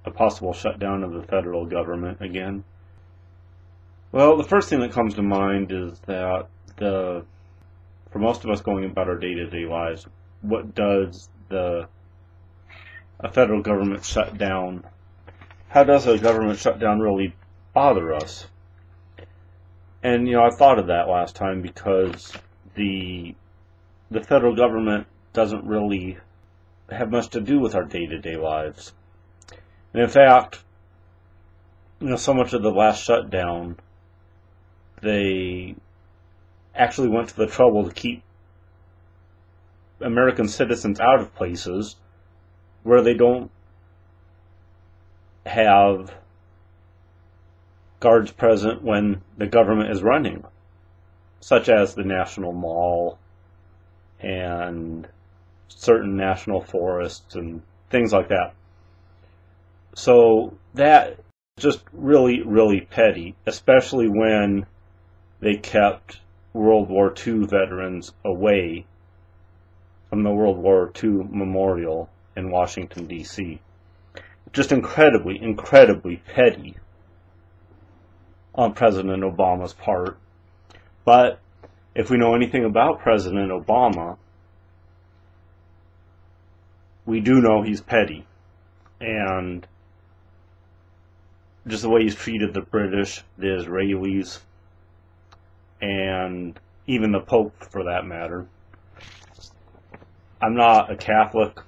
a possible shutdown of the federal government again? Well, the first thing that comes to mind is that for most of us going about our day-to-day lives, what does a federal government shutdown, how does a government shutdown really bother us? And, I thought of that last time because the federal government doesn't really have much to do with our day-to-day lives. And in fact, so much of the last shutdown, they actually went to the trouble to keep American citizens out of places where they don't have guards present when the government is running, such as the National Mall and certain national forests and things like that. So that just really, really petty, especially when they kept World War II veterans away from the World War II Memorial in Washington, D.C. Just incredibly, incredibly petty on President Obama's part. But if we know anything about President Obama, we do know he's petty. And just the way he's treated the British, the Israelis, and even the Pope, for that matter. I'm not a Catholic.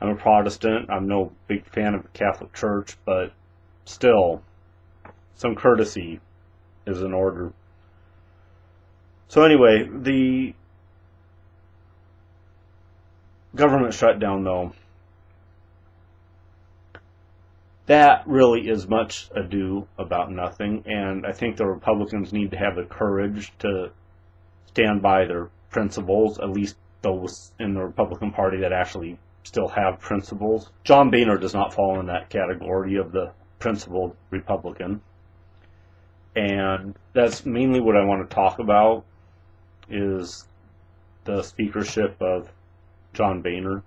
I'm a Protestant. I'm no big fan of the Catholic Church, but still, some courtesy is in order. So anyway, the government shutdown, though, that really is much ado about nothing, and I think the Republicans need to have the courage to stand by their principles, at least those in the Republican Party that actually still have principles. John Boehner does not fall in that category of the principled Republican, and that's mainly what I want to talk about, is the speakership of John Boehner.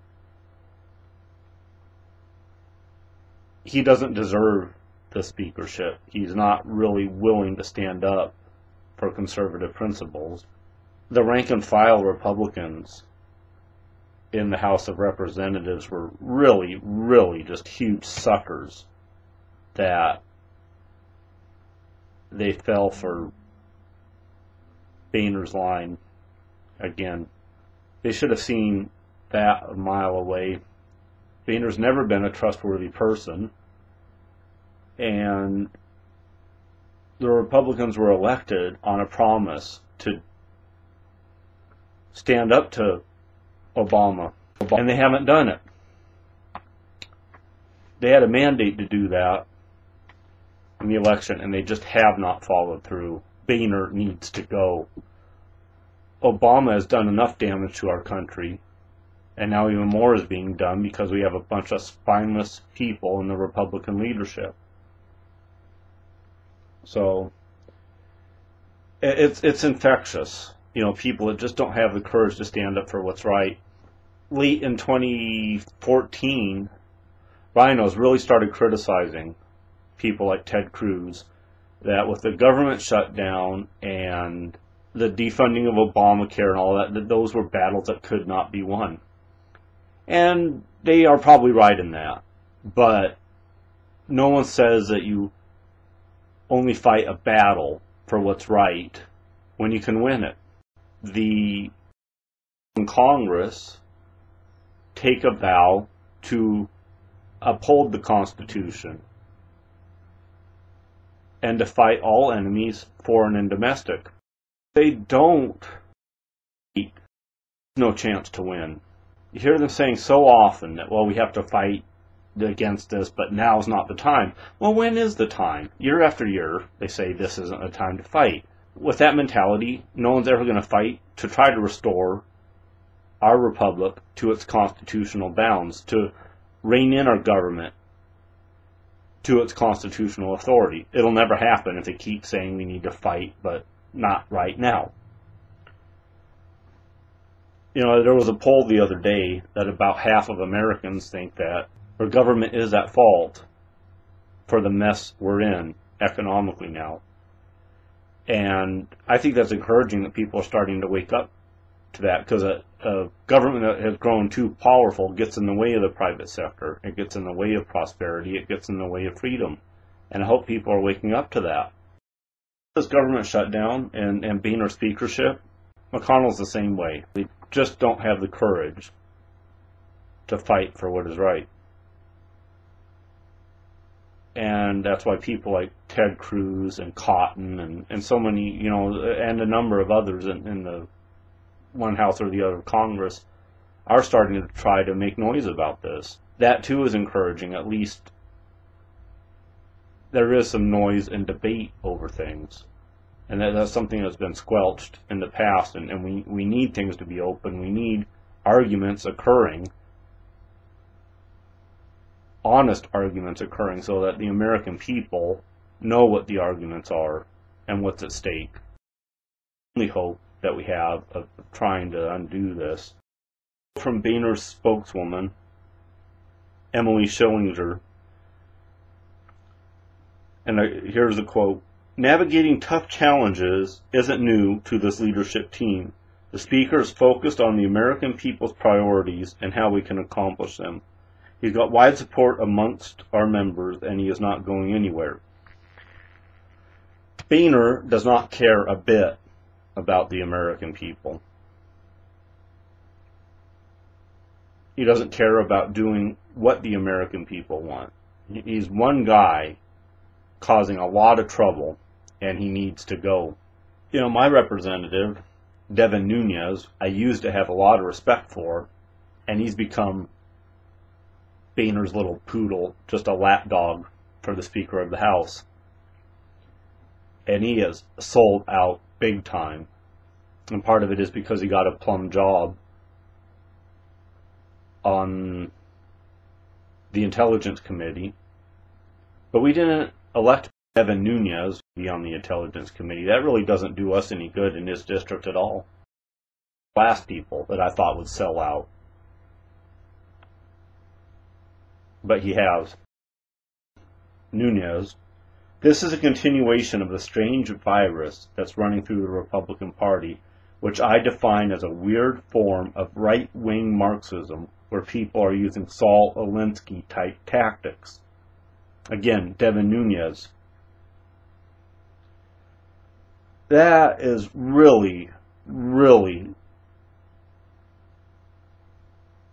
He doesn't deserve the speakership. He's not really willing to stand up for conservative principles. The rank and file Republicans in the House of Representatives were really, really just huge suckers that they fell for Boehner's line again. They should have seen that a mile away. Boehner's never been a trustworthy person, and the Republicans were elected on a promise to stand up to Obama, and they haven't done it. They had a mandate to do that in the election, and they just have not followed through. Boehner needs to go. Obama has done enough damage to our country, and now even more is being done because we have a bunch of spineless people in the Republican leadership. So it's infectious. People that just don't have the courage to stand up for what's right. Late in 2014, RINOs really started criticizing people like Ted Cruz that with the government shutdown and the defunding of Obamacare and all that those were battles that could not be won. And they are probably right in that. But no one says that you only fight a battle for what's right when you can win it. The Congress take a vow to uphold the Constitution and to fight all enemies, foreign and domestic. They don't, no chance to win. You hear them saying so often that, we have to fight against this, but now's not the time. Well, when is the time? Year after year, they say this isn't the time to fight. With that mentality, no one's ever going to fight to try to restore our republic to its constitutional bounds, to rein in our government to its constitutional authority. It'll never happen if they keep saying we need to fight, but not right now. There was a poll the other day that about half of Americans think that or government is at fault for the mess we're in economically now. And I think that's encouraging that people are starting to wake up to that, because a government that has grown too powerful gets in the way of the private sector. It gets in the way of prosperity. It gets in the way of freedom. And I hope people are waking up to that. This government shutdown and Boehner speakership, McConnell's the same way. They just don't have the courage to fight for what is right. And that's why people like Ted Cruz and Cotton and so many, and a number of others in the one house or the other of Congress are starting to try to make noise about this. That too is encouraging. At least there is some noise and debate over things. And that's something that's been squelched in the past, and we need things to be open. We need arguments occurring, honest arguments occurring, so that the American people know what the arguments are and what's at stake. The only hope that we have of trying to undo this. From Boehner's spokeswoman, Emily Schillinger, and here's a quote: "Navigating tough challenges isn't new to this leadership team. The speaker is focused on the American people's priorities and how we can accomplish them. He's got wide support amongst our members, and he is not going anywhere." Boehner does not care a bit about the American people. He doesn't care about doing what the American people want. He's one guy causing a lot of trouble, and he needs to go. My representative, Devin Nunes, I used to have a lot of respect for, and he's become Boehner's little poodle, just a lapdog for the Speaker of the House. And he is sold out big time. And part of it is because he got a plum job on the Intelligence Committee. But we didn't elect Devin Nunes to be on the Intelligence Committee. That really doesn't do us any good in his district at all. Last people that I thought would sell out. But he has. Nunes. This is a continuation of the strange virus that's running through the Republican Party, which I define as a weird form of right-wing Marxism where people are using Saul Alinsky-type tactics. Again, Devin Nunes. That is really, really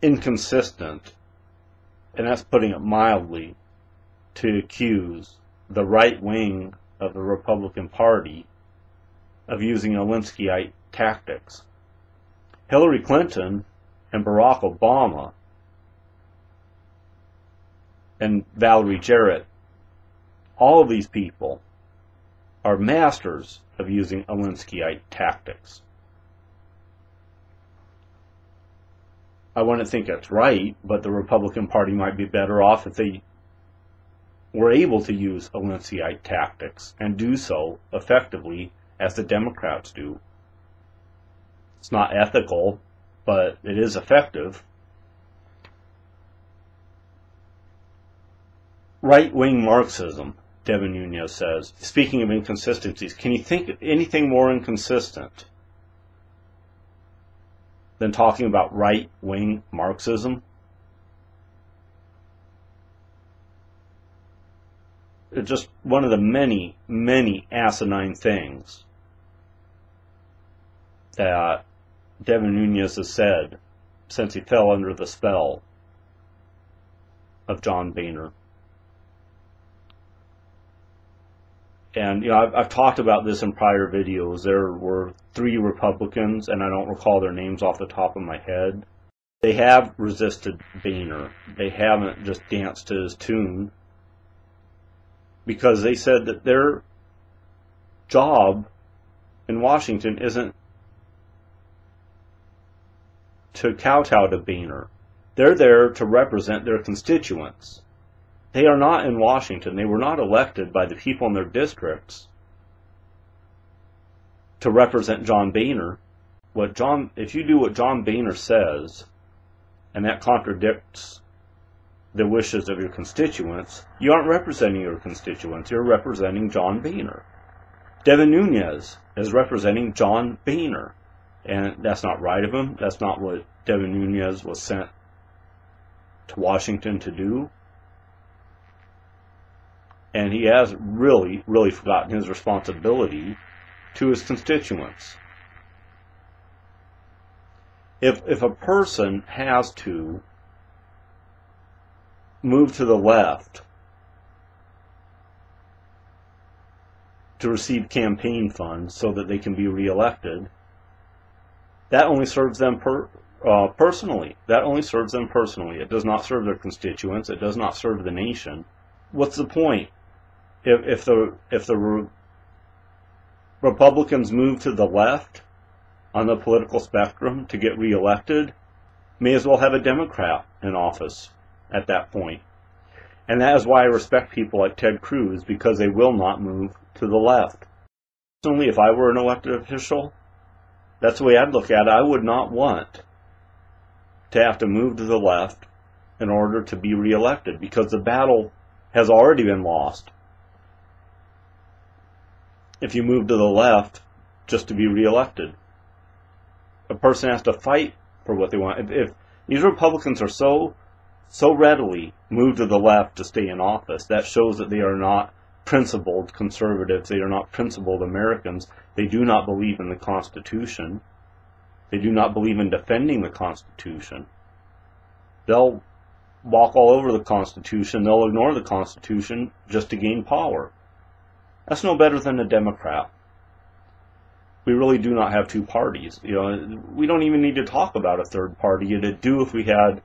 inconsistent, and that's putting it mildly, to accuse the right wing of the Republican Party of using Alinskyite tactics. Hillary Clinton and Barack Obama and Valerie Jarrett, all of these people are masters of using Alinskyite tactics. I wouldn't think that's right, but the Republican Party might be better off if they were able to use Alinskyite tactics and do so effectively as the Democrats do. It's not ethical, but it is effective. Right-wing Marxism, Devin Nunes says. Speaking of inconsistencies, can you think of anything more inconsistent than talking about right-wing Marxism? It's just one of the many, many asinine things that Devin Nunes has said since he fell under the spell of John Boehner. And I've talked about this in prior videos. There were 3 Republicans, and I don't recall their names off the top of my head. They have resisted Boehner. They haven't just danced to his tune, because they said that their job in Washington isn't to kowtow to Boehner. They're there to represent their constituents. They are not in Washington. They were not elected by the people in their districts to represent John Boehner. If you do what John Boehner says, and that contradicts the wishes of your constituents, you aren't representing your constituents. You're representing John Boehner. Devin Nunes is representing John Boehner. And that's not right of him. That's not what Devin Nunes was sent to Washington to do. And he has really, really forgotten his responsibility to his constituents. If a person has to move to the left to receive campaign funds so that they can be reelected, that only serves them personally. That only serves them personally. It does not serve their constituents. It does not serve the nation. What's the point? If the Republicans move to the left on the political spectrum to get reelected, may as well have a Democrat in office at that point. And that is why I respect people like Ted Cruz, because they will not move to the left. Personally, if I were an elected official, that's the way I'd look at it. I would not want to have to move to the left in order to be reelected, because the battle has already been lost. If you move to the left just to be reelected, a person has to fight for what they want. If these Republicans are so readily moved to the left to stay in office, that shows that they are not principled conservatives. They are not principled Americans. They do not believe in the Constitution. They do not believe in defending the Constitution. They'll walk all over the Constitution. They'll ignore the Constitution just to gain power. That's no better than a Democrat. We really do not have two parties. You know, we don't even need to talk about a third party. It'd do if we had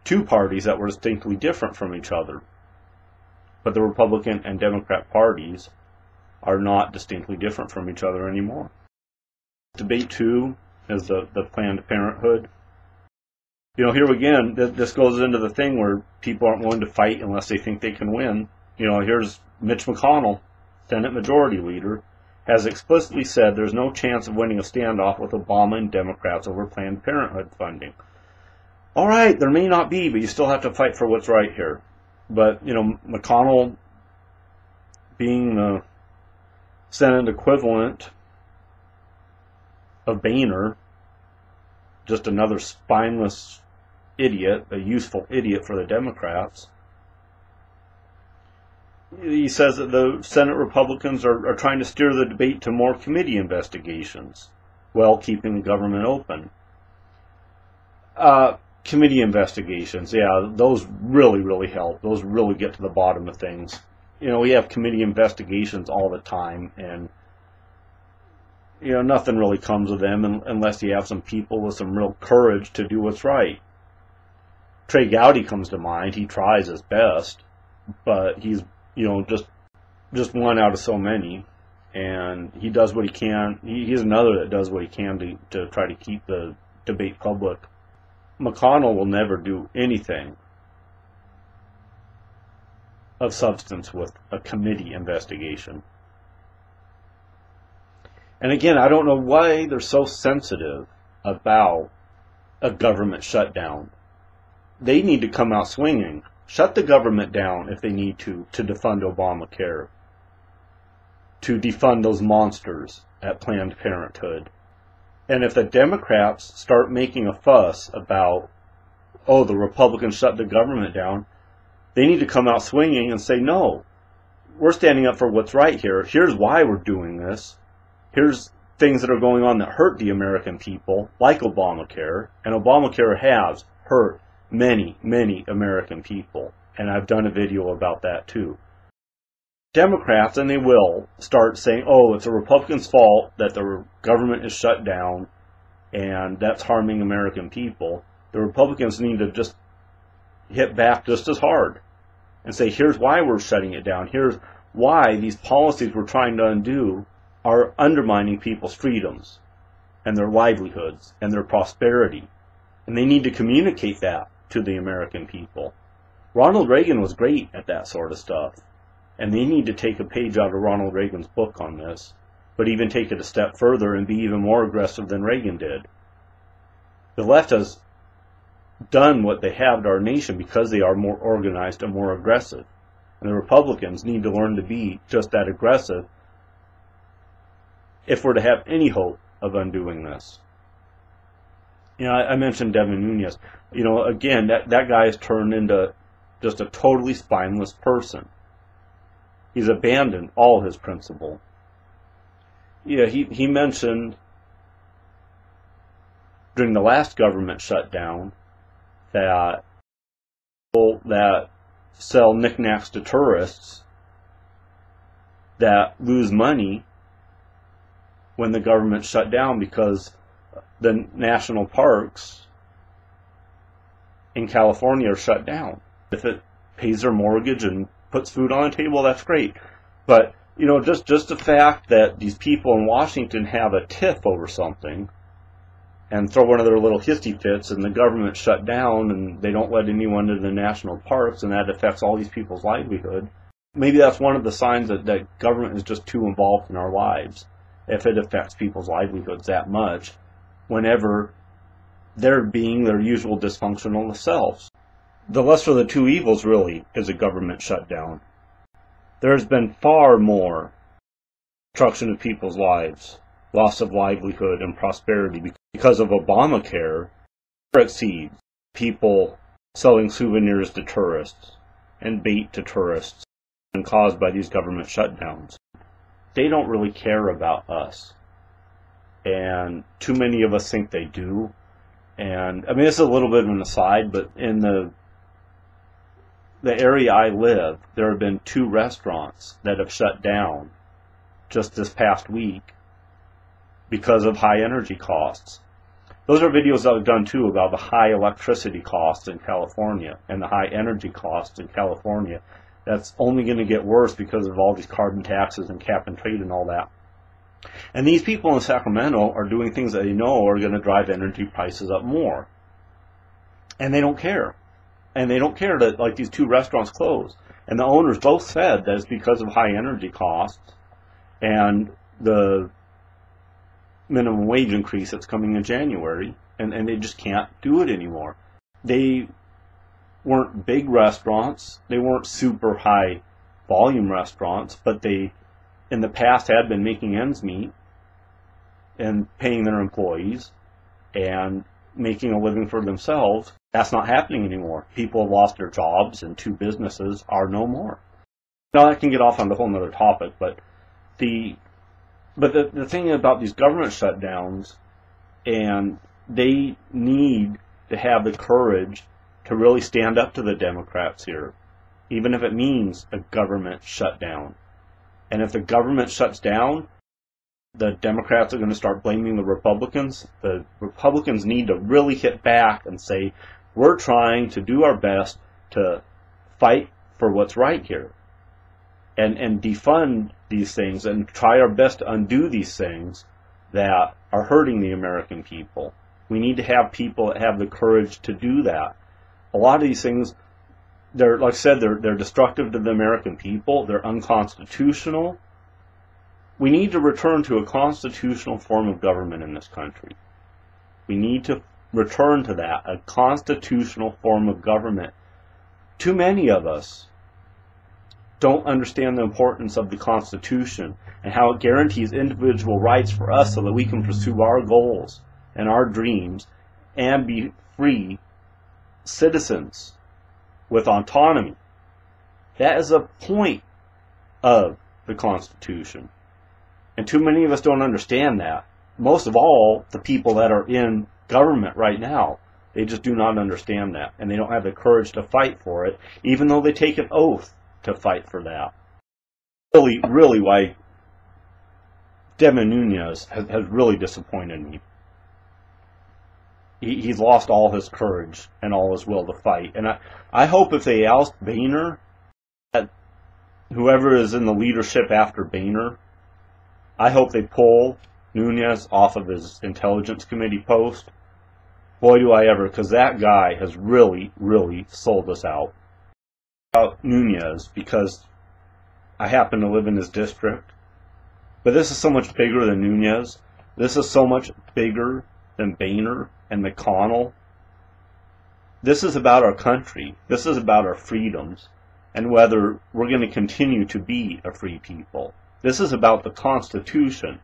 two parties that were distinctly different from each other. But the Republican and Democrat parties are not distinctly different from each other anymore. Debate 2 is the Planned Parenthood. You know, here again, this goes into the thing where people aren't willing to fight unless they think they can win. You know, here's Mitch McConnell, Senate Majority Leader, has explicitly said there's no chance of winning a standoff with Obama and Democrats over Planned Parenthood funding. All right, there may not be, but you still have to fight for what's right here. But, you know, McConnell, being the Senate equivalent of Boehner, just another spineless idiot, a useful idiot for the Democrats, he says that the Senate Republicans are trying to steer the debate to more committee investigations while keeping the government open. Committee investigations, yeah, those really, really help. Those really get to the bottom of things. You know, we have committee investigations all the time, and, you know, nothing really comes of them unless you have some people with some real courage to do what's right. Trey Gowdy comes to mind. He tries his best, but he's, you know, just one out of so many, and he does what he can. He's another that does what he can to try to keep the debate public. McConnell will never do anything of substance with a committee investigation. And again, I don't know why they're so sensitive about a government shutdown. They need to come out swinging. Shut the government down if they need to defund Obamacare, to defund those monsters at Planned Parenthood. And if the Democrats start making a fuss about, oh, the Republicans shut the government down, they need to come out swinging and say, no, we're standing up for what's right here. Here's why we're doing this. Here's things that are going on that hurt the American people, like Obamacare. And Obamacare has hurt many, many American people. And I've done a video about that too. Democrats, and they will, start saying, oh, it's a Republican's fault that the government is shut down and that's harming American people. The Republicans need to just hit back just as hard and say, here's why we're shutting it down. Here's why these policies we're trying to undo are undermining people's freedoms and their livelihoods and their prosperity. And they need to communicate that to the American people. Ronald Reagan was great at that sort of stuff. And they need to take a page out of Ronald Reagan's book on this, but even take it a step further and be even more aggressive than Reagan did. The left has done what they have to our nation because they are more organized and more aggressive. And the Republicans need to learn to be just that aggressive if we're to have any hope of undoing this. You know, I mentioned Devin Nunes. You know, again, that guy has turned into just a totally spineless person. He's abandoned all his principle. Yeah, he mentioned during the last government shutdown that people that sell knickknacks to tourists that lose money when the government shut down because the national parks in California are shut down. If it pays their mortgage and puts food on the table, that's great. But, you know, just the fact that these people in Washington have a tiff over something and throw one of their little hissy fits and the government shut down and they don't let anyone into the national parks and that affects all these people's livelihood, maybe that's one of the signs that government is just too involved in our lives if it affects people's livelihoods that much whenever they're being their usual dysfunctional selves. The lesser of the two evils really is a government shutdown. There's been far more destruction of people's lives, loss of livelihood and prosperity because of Obamacare exceeds people selling souvenirs to tourists and bait to tourists and caused by these government shutdowns. They don't really care about us. And too many of us think they do. And I mean, this is a little bit of an aside, but in the area I live, there have been 2 restaurants that have shut down just this past week because of high energy costs. Those are videos that I've done too about the high electricity costs in California and the high energy costs in California. That's only going to get worse because of all these carbon taxes and cap and trade and all that. And these people in Sacramento are doing things that they know are going to drive energy prices up more. And they don't care. And they don't care that, like, these 2 restaurants close. And the owners both said that it's because of high energy costs and the minimum wage increase that's coming in January. And they just can't do it anymore. They weren't big restaurants. They weren't super high volume restaurants. But they, in the past, had been making ends meet and paying their employees and making a living for themselves. That's not happening anymore. People have lost their jobs and 2 businesses are no more. Now that can get off on a whole other topic, but the thing about these government shutdowns, and they need to have the courage to really stand up to the Democrats here, even if it means a government shutdown. And if the government shuts down, the Democrats are going to start blaming the Republicans. The Republicans need to really hit back and say, we're trying to do our best to fight for what's right here and defund these things and try our best to undo these things that are hurting the American people. We need to have people that have the courage to do that. A lot of these things, they're, like I said, they're destructive to the American people. They're unconstitutional. We need to return to a constitutional form of government in this country. We need to return to that, a constitutional form of government. Too many of us don't understand the importance of the Constitution and how it guarantees individual rights for us so that we can pursue our goals and our dreams and be free citizens with autonomy. That is a point of the Constitution. And too many of us don't understand that. Most of all, the people that are in government right now, they just do not understand that. And they don't have the courage to fight for it, even though they take an oath to fight for that. Really why Devin Nunes has really disappointed me. He's lost all his courage and all his will to fight. And I hope if they oust Boehner, that whoever is in the leadership after Boehner, I hope they pull Nunes off of his intelligence committee post. Boy, do I ever, because that guy has really sold us out. About Nunes, because I happen to live in his district. But this is so much bigger than Nunes. This is so much bigger than Boehner and McConnell This is about our country. This is about our freedoms and whether we're going to continue to be a free people. This is about the Constitution,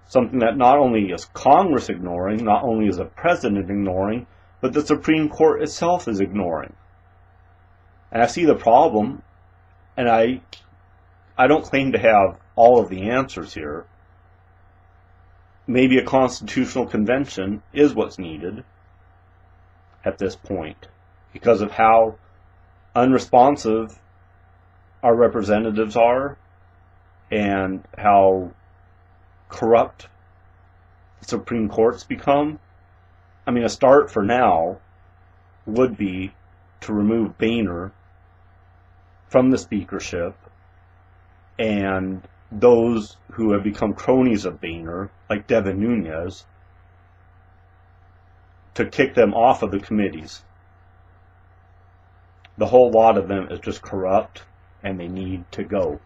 something that not only is Congress ignoring, not only is the President ignoring, but the Supreme Court itself is ignoring. And I see the problem, and I don't claim to have all of the answers here. Maybe a constitutional convention is what's needed at this point because of how unresponsive our representatives are and how corrupt the Supreme Court's become. I mean, a start for now would be to remove Boehner from the speakership, and those who have become cronies of Boehner, like Devin Nunes, to kick them off of the committees. The whole lot of them is just corrupt, and they need to go.